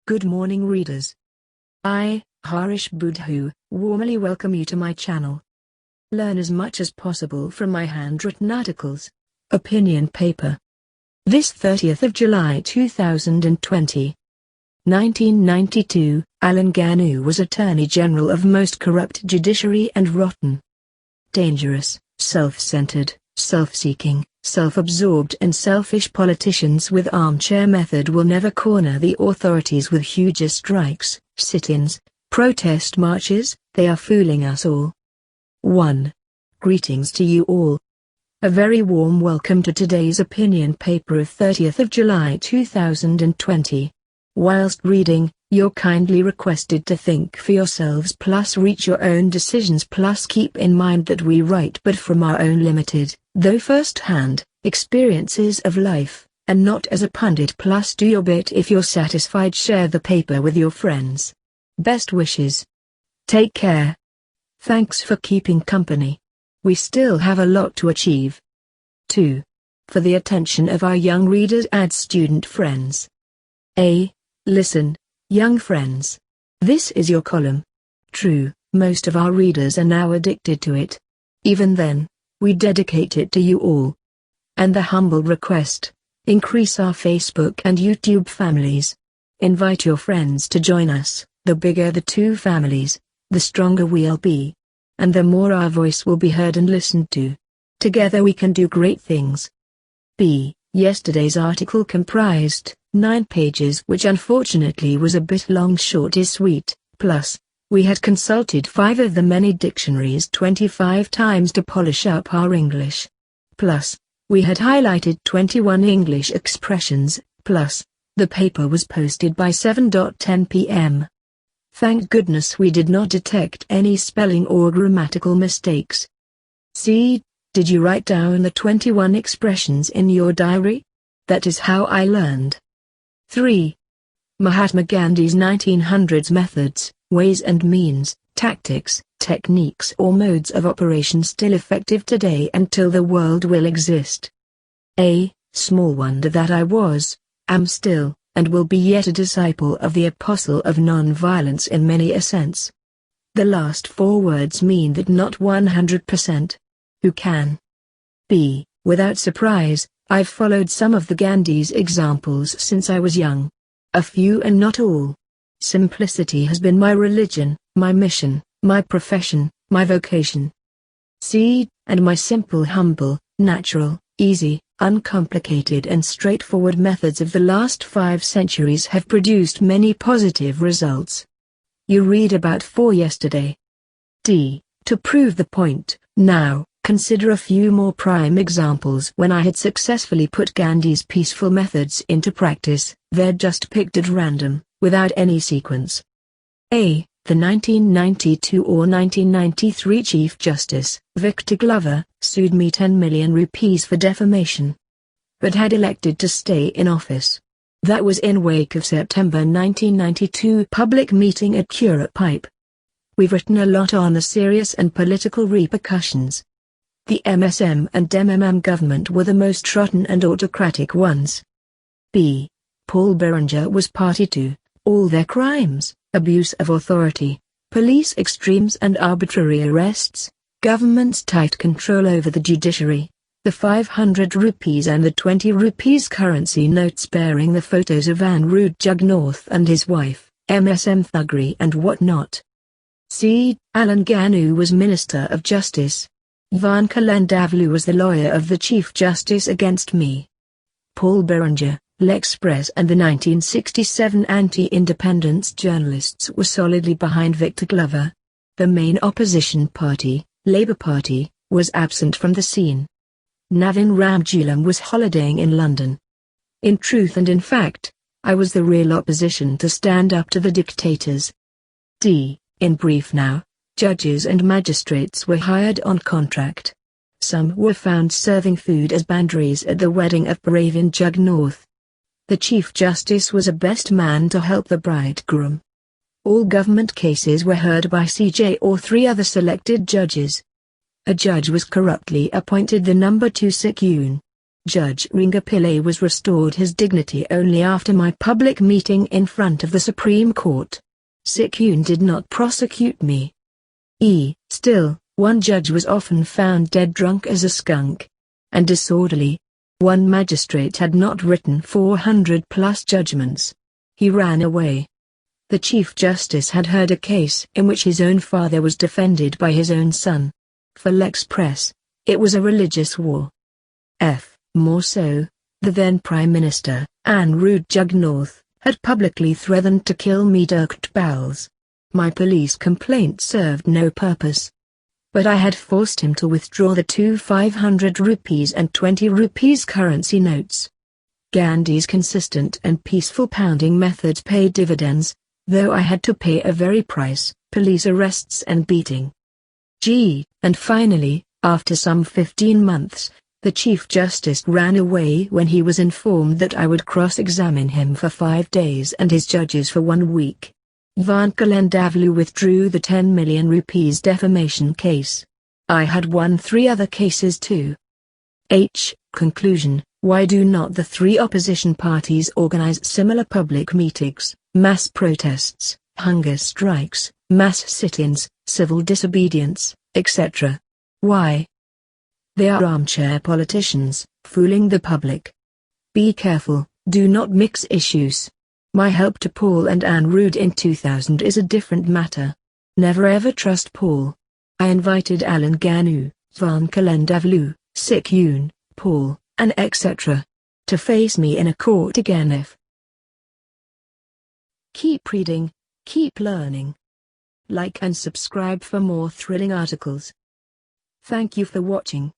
Good morning readers. I, Harish Budhu, warmly welcome you to my channel. Learn as much as possible from my handwritten articles. Opinion paper. This 30th of July 2020. 1992, Alan Ganu was Attorney General of most corrupt judiciary and rotten. Dangerous, self-centered, self-seeking, self-absorbed and selfish politicians with armchair method will never corner the authorities with huge strikes, sit-ins, protest marches. They are fooling us all. 1. Greetings to you all. A very warm welcome to today's opinion paper of 30th of July 2020. Whilst reading, you're kindly requested to think for yourselves plus reach your own decisions plus keep in mind that we write but from our own limited, though first-hand, experiences of life, and not as a pundit plus do your bit. If you're satisfied, share the paper with your friends. Best wishes. Take care. Thanks for keeping company. We still have a lot to achieve. 2. For the attention of our young readers and student friends. A. Listen, young friends. This is your column. True, most of our readers are now addicted to it. Even then, we dedicate it to you all. And the humble request, increase our Facebook and YouTube families. Invite your friends to join us. The bigger the two families, the stronger we'll be. And the more our voice will be heard and listened to. Together we can do great things. B. Yesterday's article comprised 9 pages, which unfortunately was a bit long. Short is sweet, plus, we had consulted 5 of the many dictionaries 25 times to polish up our English. Plus, we had highlighted 21 English expressions, plus, the paper was posted by 7:10 p.m. Thank goodness we did not detect any spelling or grammatical mistakes. C. Did you write down the 21 expressions in your diary? That is how I learned. 3. Mahatma Gandhi's 1900s methods, ways and means, tactics, techniques or modes of operation still effective today until the world will exist. A. Small wonder that I was, am still, and will be yet a disciple of the apostle of non-violence in many a sense. The last 4 words mean that not 100%. Who can? B. Without surprise, I've followed some of the Gandhi's examples since I was young. A few and not all. Simplicity has been my religion, my mission, my profession, my vocation. C. And my simple, humble, natural, easy, uncomplicated and straightforward methods of the last 5 centuries have produced many positive results. You read about 4 yesterday. D. To prove the point, now, consider a few more prime examples when I had successfully put Gandhi's peaceful methods into practice. They're just picked at random, without any sequence. A. The 1992 or 1993 Chief Justice, Victor Glover, sued me 10 million rupees for defamation. But had elected to stay in office. That was in wake of September 1992 public meeting at Cura Pipe. We've written a lot on the serious and political repercussions. The MSM and MMM government were the most rotten and autocratic ones. B. Paul Berenger was party to all their crimes, abuse of authority, police extremes and arbitrary arrests, government's tight control over the judiciary, the 500 rupees and the 20 rupees currency notes bearing the photos of Anirudh Jugnauth and his wife, MSM thuggery and whatnot. C. Alan Ganu was Minister of Justice. Ivanka Lendavlu was the lawyer of the Chief Justice against me. Paul Berenger, L'Express and the 1967 anti-independence journalists were solidly behind Victor Glover. The main opposition party, Labour Party, was absent from the scene. Navin Ramgoolam was holidaying in London. In truth and in fact, I was the real opposition to stand up to the dictators. D. In brief now, judges and magistrates were hired on contract. Some were found serving food as bandaries at the wedding of Pravin Jugnauth. The Chief Justice was a best man to help the bridegroom. All government cases were heard by CJ or 3 other selected judges. A judge was corruptly appointed the number 2 Sikh Yun. Judge Pillai was restored his dignity only after my public meeting in front of the Supreme Court. Yoon did not prosecute me. Still, one judge was often found dead drunk as a skunk. And disorderly. One magistrate had not written 400+ judgments. He ran away. The Chief Justice had heard a case in which his own father was defended by his own son. For L'Express, it was a religious war. More so, the then Prime Minister, Anirudh Jugnauth, had publicly threatened to kill me. Dirked bowels. My police complaint served no purpose. But I had forced him to withdraw the 2 500 rupees and 20 rupees currency notes. Gandhi's consistent and peaceful pounding methods paid dividends, though I had to pay a very price, police arrests and beating. And finally, after some 15 months, the Chief Justice ran away when he was informed that I would cross-examine him for 5 days and his judges for 1 week. Vankalendavlu withdrew the 10 million rupees defamation case. I had won 3 other cases too. Conclusion: why do not the 3 opposition parties organize similar public meetings, mass protests, hunger strikes, mass sit-ins, civil disobedience, etc.? Why? They are armchair politicians, fooling the public. Be careful, do not mix issues. My help to Paul and Anirudh in 2000 is a different matter. Never ever trust Paul. I invited Alan Ganu, Vankalendavlu, Yoon, Paul, and etc. to face me in a court again if. Keep reading, keep learning. Like and subscribe for more thrilling articles. Thank you for watching.